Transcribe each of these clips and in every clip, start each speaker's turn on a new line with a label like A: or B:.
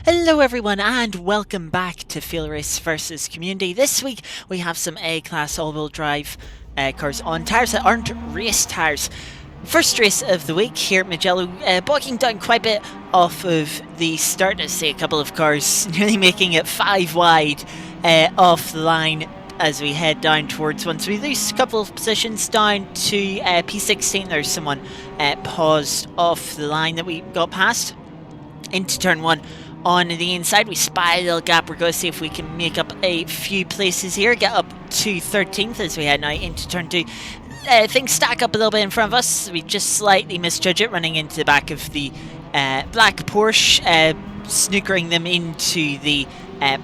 A: Hello everyone and welcome back to FailRace versus Community. This week we have some A-Class all-wheel drive cars on tyres that aren't race tyres. First race of the week here at Mugello, bogging down quite a bit off of the start. I see a couple of cars nearly making it 5 wide off the line as we head down towards one. So we lose a couple of positions down to P16. There's someone paused off the line that we got past into turn 1. On the inside, we spy a little gap. We're going to see if we can make up a few places here. Get up to 13th as we head now into turn 2. Things stack up a little bit in front of us. We just slightly misjudge it, running into the back of the black Porsche, snookering them into the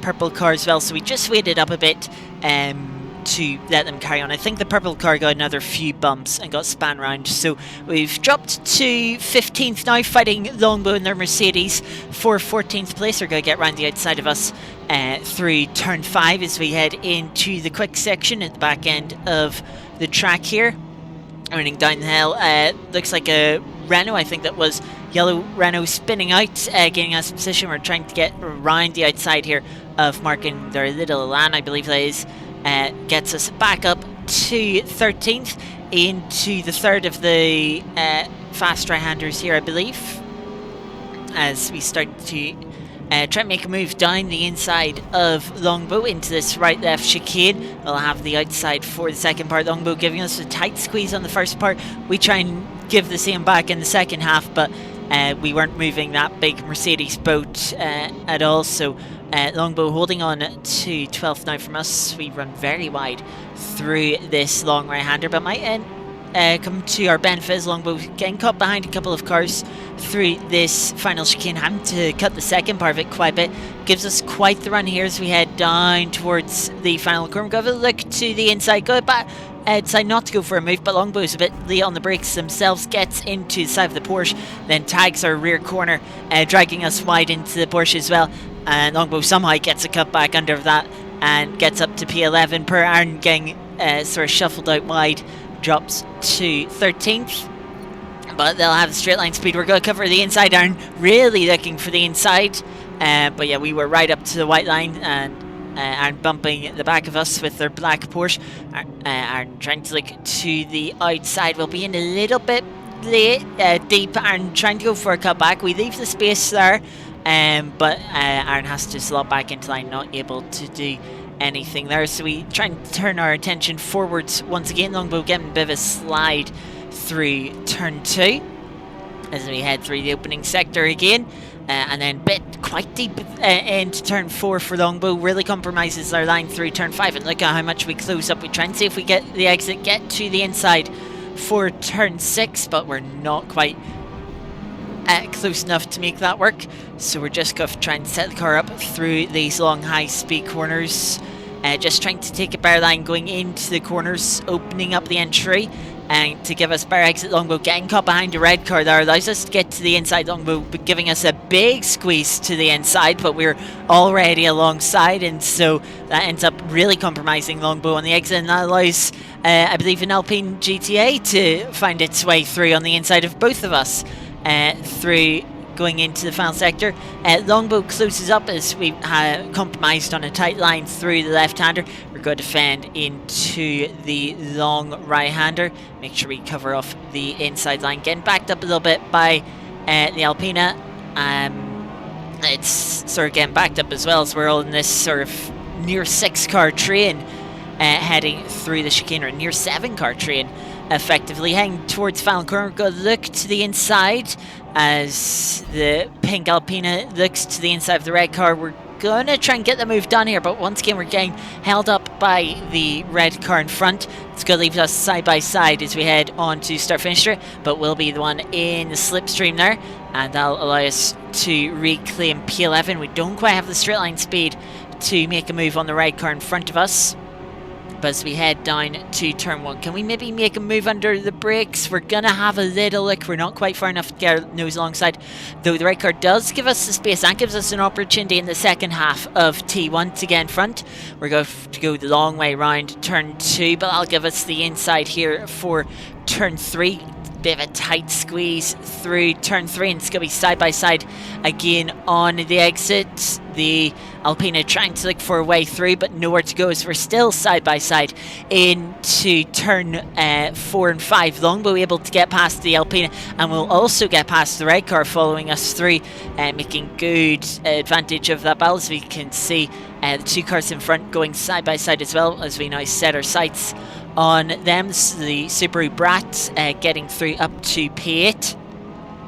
A: purple car as well. So we just waited up a bit to let them carry on. I think the purple car got another few bumps and got span round, so we've dropped to 15th now, fighting Longbow in their Mercedes for 14th place. They're going to get round the outside of us through turn 5 as we head into the quick section at the back end of the track here. Running down the hill, looks like a Renault. I think that was yellow Renault spinning out, getting us position. We're trying to get around the outside here of marking their little LAN, I believe that is. Gets us back up to 13th into the third of the fast right-handers here, I believe, as we start to try and make a move down the inside of Longbow into this right-left chicane. We'll have the outside for the second part. Longbow giving us a tight squeeze on the first part. We try and give the same back in the second half, but we weren't moving that big Mercedes boat at all, so Longbow holding on to 12th now from us. We run very wide through this long right-hander, but might come to our benefit as Longbow getting caught behind a couple of cars through this final chicane. Having to cut the second part of it quite a bit. Gives us quite the run here as we head down towards the final corner. We've got a look to the inside, go back. Decide not to go for a move, but Longbow's a bit late on the brakes themselves, gets into the side of the Porsche, then tags our rear corner, dragging us wide into the Porsche as well. And Longbow somehow gets a cut back under that and gets up to P11. Per Aaron getting sort of shuffled out wide, drops to 13th. But they'll have the straight line speed. We're going to cover the inside. Aaron really looking for the inside. But yeah, we were right up to the white line and bumping the back of us with their black Porsche. Aaron trying to look to the outside. We'll be in a little bit late, deep. Aaron trying to go for a cutback. We leave the space there. But Aaron has to slot back into line, not able to do anything there. So we try and turn our attention forwards once again. Longbow getting a bit of a slide through turn 2 as we head through the opening sector again. And then quite deep into turn 4 for Longbow. Really compromises our line through turn 5. And look at how much we close up. We try and see if we get the exit, get to the inside for turn 6, but we're not quite close enough to make that work, so we're just going to try and set the car up through these long high speed corners, just trying to take a better line going into the corners, opening up the entry and to give us better exit. Longbow getting caught behind a red car there allows us to get to the inside. Longbow giving us a big squeeze to the inside, but we're already alongside, and so that ends up really compromising Longbow on the exit, and that allows I believe an Alpine GTA to find its way through on the inside of both of us. Through going into the final sector. Longbow closes up as we compromised on a tight line through the left-hander. We're going to defend into the long right-hander. Make sure we cover off the inside line. Getting backed up a little bit by the Alpina. It's sort of getting backed up as well as we're all in this sort of near 6-car train heading through the chicane, or near 7-car train. Effectively heading towards final corner. Go look to the inside as the pink Alpina looks to the inside of the red car. We're gonna try and get the move done here, but once again we're getting held up by the red car in front. It's gonna leave us side by side as we head on to start finisher, but we'll be the one in the slipstream there, and that'll allow us to reclaim P11. We don't quite have the straight line speed to make a move on the red car in front of us. But as we head down to turn 1, can we maybe make a move under the brakes? We're going to have a little look. We're not quite far enough to get our nose alongside. Though the red car does give us the space and gives us an opportunity in the second half of T1 to get in front. We're going to go the long way round turn 2, but I'll give us the inside here for turn 3. bit of a tight squeeze through turn 3, and it's going to be side by side again on the exit. The Alpina trying to look for a way through, but nowhere to go, as we're still side by side into turn 4 and 5. Longbow able to get past the Alpina, and we'll also get past the red car following us through, making good advantage of that battle. As we can see, the 2 cars in front going side by side as well, as we now set our sights on them. The Subaru Brat getting through up to P8,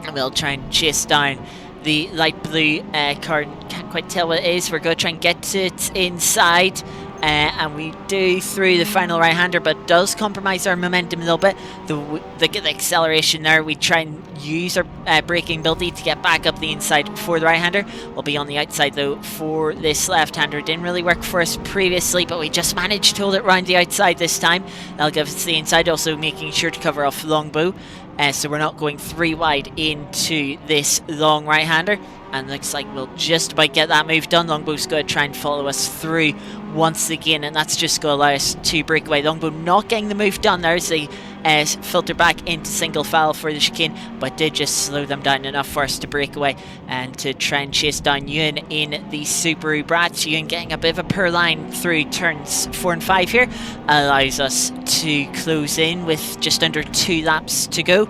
A: and we'll try and chase down the light blue car. Can't quite tell what it is. We're going to try and get it inside, and we do through the final right-hander, but does compromise our momentum a little bit. The acceleration there, we try and use our braking ability to get back up the inside for the right-hander. We'll be on the outside though for this left-hander. Didn't really work for us previously, but we just managed to hold it round the outside this time. That'll give us the inside, also making sure to cover off Longbow, so we're not going 3 wide into this long right-hander. And looks like we'll just about get that move done. Longbow's going to try and follow us through once again, and that's just going to allow us to break away. Longbow not getting the move done there as they filter back into single file for the chicane, but did just slow them down enough for us to break away and to try and chase down Ewan in the Subaru Brat. Ewan getting a bit of a poor line through turns 4 and 5 here, allows us to close in with just under 2 laps to go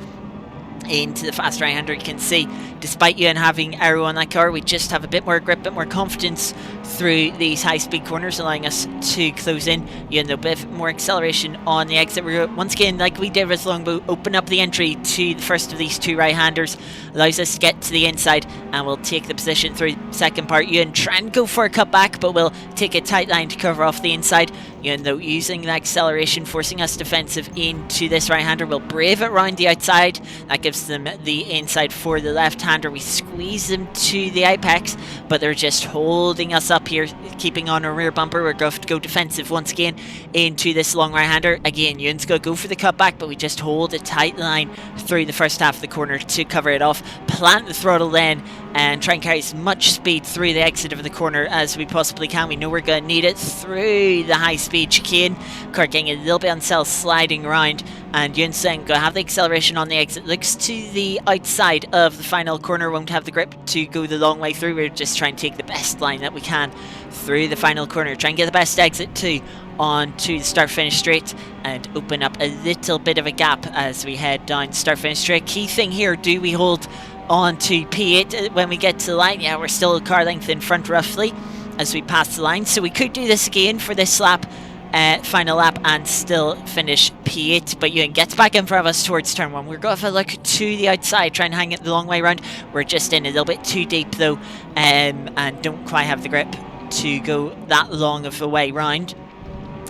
A: into the fast right-hander. You can see, despite Ewan having aero on that car, we just have a bit more grip, a bit more confidence through these high-speed corners, allowing us to close in. Ewan, a bit more acceleration on the exit. We're once again, like we did with Longbow, open up the entry to the first of these 2 right-handers, allows us to get to the inside, and we'll take the position through the second part. Ewan try and go for a cutback, but we'll take a tight line to cover off the inside. Ewan, though, using the acceleration, forcing us defensive into this right-hander. We'll brave it around the outside. That gives them the inside for the left-hander. We squeeze them to the apex, but they're just holding us up here, keeping on our rear bumper. We're going to go defensive once again into this long right-hander. Again, Ewan's going to go for the cutback, but we just hold a tight line through the first half of the corner to cover it off. Plant the throttle then and try and carry as much speed through the exit of the corner as we possibly can. We know we're going to need it through the high-speed chicane. Car getting a little bit on cell, sliding around, and Ewan's going to have the acceleration on the exit. Looks to the outside of the final corner, won't have the grip to go the long way through. We're just trying to take the best line that we can through the final corner, try and get the best exit too onto the start-finish straight, and open up a little bit of a gap as we head down start-finish straight. Key thing here, do we hold on to P8 when we get to the line? Yeah, we're still a car length in front roughly as we pass the line, so we could do this again for this lap, final lap, and still finish P8. But Ewan gets back in front of us towards turn 1. We're going to have a look to the outside, try and hang it the long way around. We're just in a little bit too deep though, and don't quite have the grip to go that long of a way round.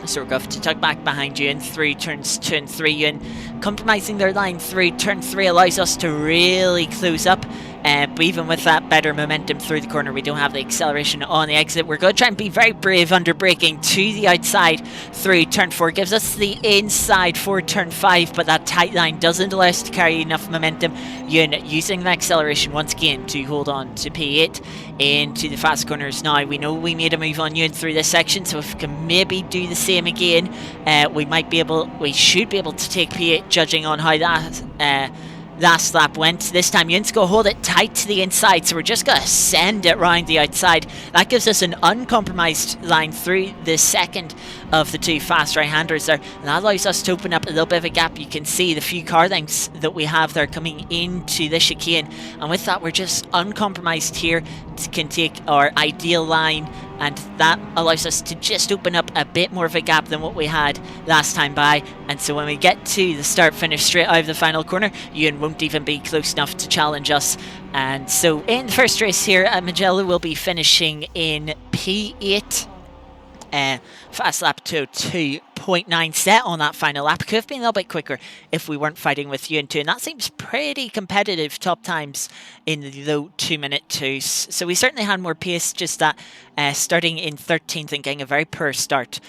A: So we're going to tuck back behind Ewan through turns 2 and 3. Ewan compromising their line through turn 3 allows us to really close up. But even with that better momentum through the corner, we don't have the acceleration on the exit. We're going to try and be very brave under braking to the outside through turn 4. Gives us the inside for turn 5, but that tight line doesn't allow us to carry enough momentum. Ewan using the acceleration once again to hold on to P8 into the fast corners. Now, we know we made a move on Ewan through this section, so if we can maybe do the same again, we should be able to take P8, judging on how that last lap went. This time Ewan's going to hold it tight to the inside, so we're just going to send it round the outside. That gives us an uncompromised line through the second of the 2 fast right-handers there, and that allows us to open up a little bit of a gap. You can see the few car lengths that we have there coming into the chicane, and with that we're just uncompromised here, can take our ideal line, and that allows us to just open up a bit more of a gap than what we had last time by. And so when we get to the start finish straight out of the final corner, Ewan won't even be close enough to challenge us. And so in the first race here, Magello will be finishing in P8. Fast lap to 2.9 set on that final lap. Could have been a little bit quicker if we weren't fighting with Ewan too, and that seems pretty competitive top times in the low 2-minute 2s. So we certainly had more pace, just that starting in 13th and getting a very poor start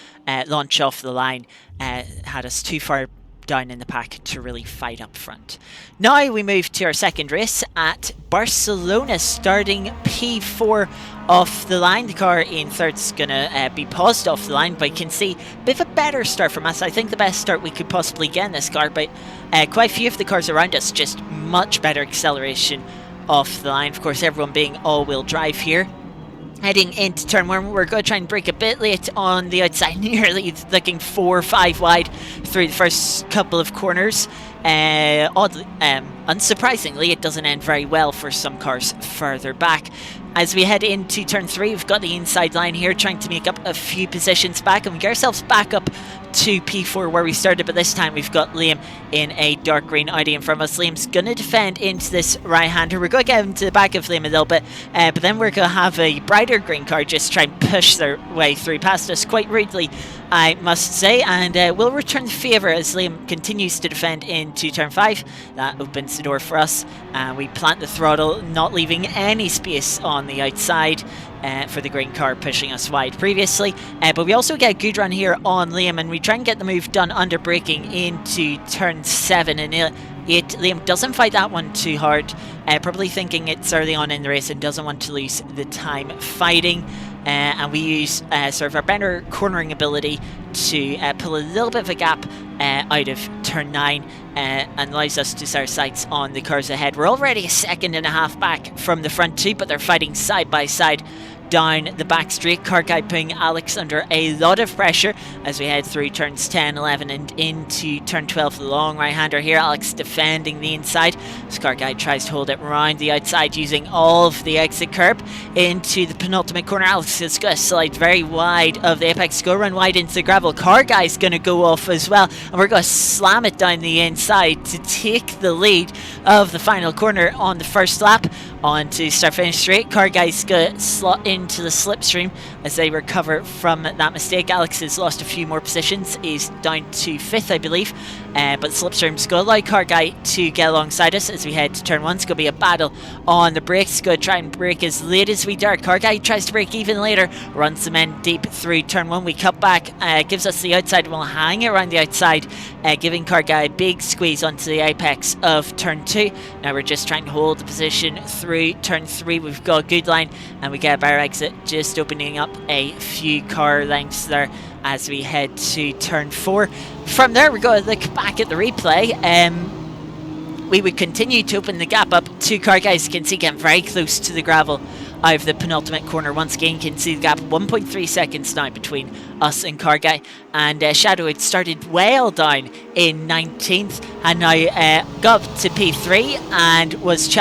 A: launch off the line had us too far down in the pack to really fight up front. Now we move to our second race at Barcelona, starting P4 off the line. The car in third is going to be paused off the line, but you can see a bit of a better start from us. I think the best start we could possibly get in this car, but quite a few of the cars around us just much better acceleration off the line. Of course, everyone being all-wheel drive here. Heading into turn one, we're going to try and brake a bit late on the outside, nearly looking 4 or 5 wide through the first couple of corners. Oddly, unsurprisingly, it doesn't end very well for some cars further back. As we head into turn 3, we've got the inside line here, trying to make up a few positions back, and we get ourselves back up to P4 where we started, but this time we've got Liam in a dark green Audi in front of us. Liam's going to defend into this right-hander. We're going to get into the back of Liam a little bit, but then we're going to have a brighter green car just try and push their way through past us quite rudely, I must say, and we'll return the favour as Liam continues to defend into turn 5. That opens the door for us, and we plant the throttle, not leaving any space on the outside for the green car pushing us wide previously. But we also get a good run here on Liam, and we try and get the move done under braking into turn 7 and 8. Liam doesn't fight that one too hard, probably thinking it's early on in the race and doesn't want to lose the time fighting. And we use sort of our better cornering ability to pull a little bit of a gap out of turn 9 and allows us to set our sights on the cars ahead. We're already a second and a half back from the front two, but they're fighting side by side down the back straight. Car guy putting Alex under a lot of pressure as we head through turns 10, 11 and into turn 12. The long right-hander here. Alex defending the inside. This car guy tries to hold it around the outside using all of the exit curb into the penultimate corner. Alex is going to slide very wide of the apex, go run wide into the gravel. Car guy's going to go off as well, and we're going to slam it down the inside to take the lead of the final corner on the first lap. On to start finish straight. Car guy's going to slot into the slipstream as they recover from that mistake. Alex has lost a few more positions. He's down to 5th, I believe. But slipstream's going to allow car guy to get alongside us as we head to turn 1. It's going to be a battle on the brakes. Going to try and brake as late as we dare. Car guy tries to brake even later. Runs the men deep through turn 1. We cut back. Gives us the outside. We'll hang around the outside, giving car guy a big squeeze onto the apex of turn 2. Now we're just trying to hold the position through turn 3. We've got a good line, and we get a better exit, just opening up a few car lengths there as we head to turn 4. From there, we're going to look back at the replay. We would continue to open the gap up. 2 car guys can see getting very close to the gravel out of the penultimate corner. Once again, can see the gap 1.3 seconds now between us and car guy. And Shadow had started well down in 19th and now got up to P3 and was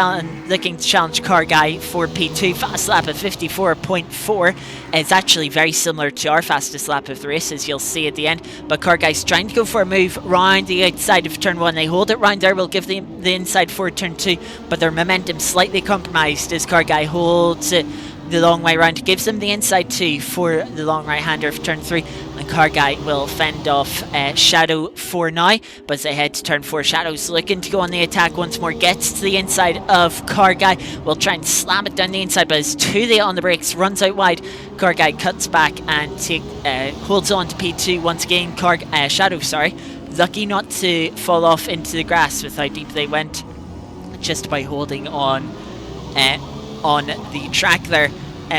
A: looking to challenge car guy for P2. Fast lap of 54.4. It's actually very similar to our fastest lap of the race, as you'll see at the end. But car guy's trying to go for a move round the outside of turn 1. They hold it round there. We'll give the inside for turn 2, but their momentum slightly compromised as car guy holds it the long way round. Gives them the inside 2 for the long right hander of turn 3, and car guy will fend off Shadow for now. But as they head to turn 4, Shadow's looking to go on the attack once more, gets to the inside of car guy, will try and slam it down the inside, but is too late on the brakes, runs out wide. Car guy cuts back and holds on to P2 once again. Shadow, lucky not to fall off into the grass with how deep they went, just by holding on the track there.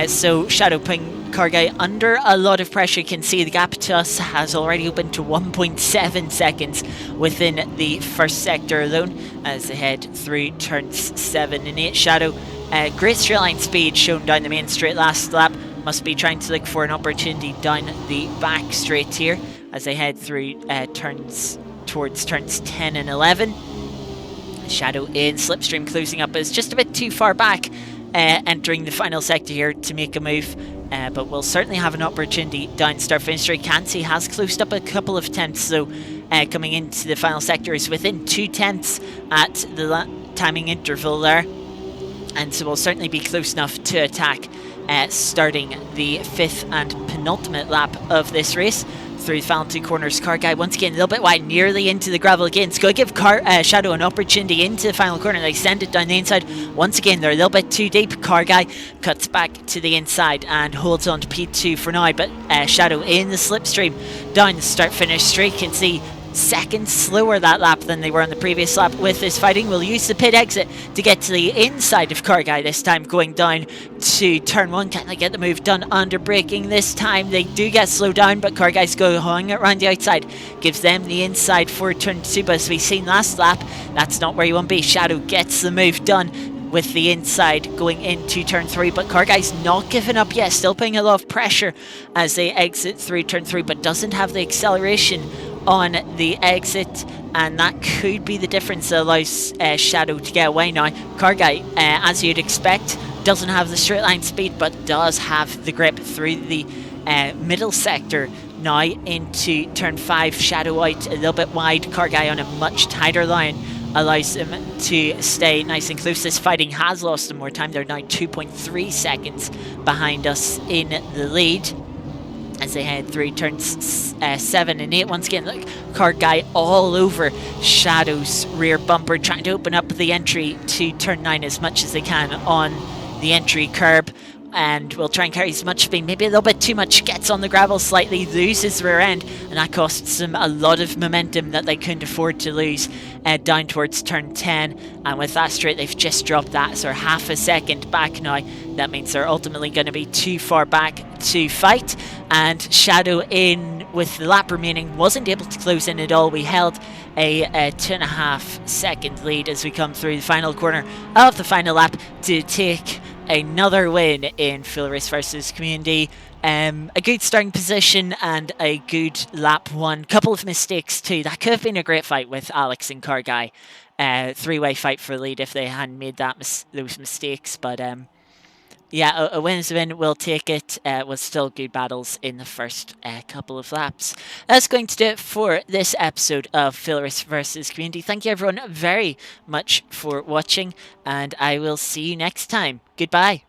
A: So Shadow putting car guy under a lot of pressure. You can see the gap to us has already opened to 1.7 seconds within the first sector alone as they head through turns 7 and 8. Shadow, great straight line speed shown down the main straight last lap. Must be trying to look for an opportunity down the back straight here as they head through towards turns 10 and 11. Shadow in slipstream closing up is just a bit too far back, entering the final sector here to make a move, but we'll certainly have an opportunity down start finish straight. Kansi has closed up a couple of tenths, so coming into the final sector is within 2 tenths at the timing interval there, and so we'll certainly be close enough to attack starting the 5th and penultimate lap of this race. Through the final 2 corners, car guy once again a little bit wide, nearly into the gravel again. It's going to give Shadow an opportunity into the final corner. They send it down the inside. Once again, they're a little bit too deep. Car guy cuts back to the inside and holds on to P2 for now, but Shadow in the slipstream down the start finish straight. Can see seconds slower that lap than they were on the previous lap with this fighting. We'll use the pit exit to get to the inside of Carguy this time, going down to turn 1. Can they get the move done under braking this time? They do get slowed down, but Carguy's going around the outside, gives them the inside for turn 2. But as we've seen last lap, that's not where you want to be. Shadow gets the move done with the inside going into turn 3, but Carguy's not giving up yet, still putting a lot of pressure as they exit through turn 3, but doesn't have the acceleration on the exit, and that could be the difference that allows Shadow to get away now. Carguy, as you'd expect, doesn't have the straight line speed, but does have the grip through the middle sector now into turn 5. Shadow out a little bit wide, Carguy on a much tighter line allows them to stay nice and close. This fighting has lost them more time. They're now 2.3 seconds behind us in the lead as they head through turns 7 and 8. Once again, look, Carguy all over Shadow's rear bumper, trying to open up the entry to turn 9 as much as they can on the entry curb. And will try and carry as much speed, maybe a little bit too much, gets on the gravel slightly, loses the rear end, and that costs them a lot of momentum that they couldn't afford to lose down towards turn 10. And with that straight, they've just dropped that, so half a second back now. That means they're ultimately going to be too far back to fight, and Shadow, in with the lap remaining, wasn't able to close in at all. We held a 2.5 second lead as we come through the final corner of the final lap to take another win in FailRace versus Community. A good starting position and a good lap 1. Couple of mistakes too. That could have been a great fight with Alex and Carguy. Three-way fight for lead if they hadn't made those mistakes. But yeah, a win is a win. We'll take it. Was still good battles in the first couple of laps. That's going to do it for this episode of FailRace versus Community. Thank you everyone very much for watching, and I will see you next time. Goodbye.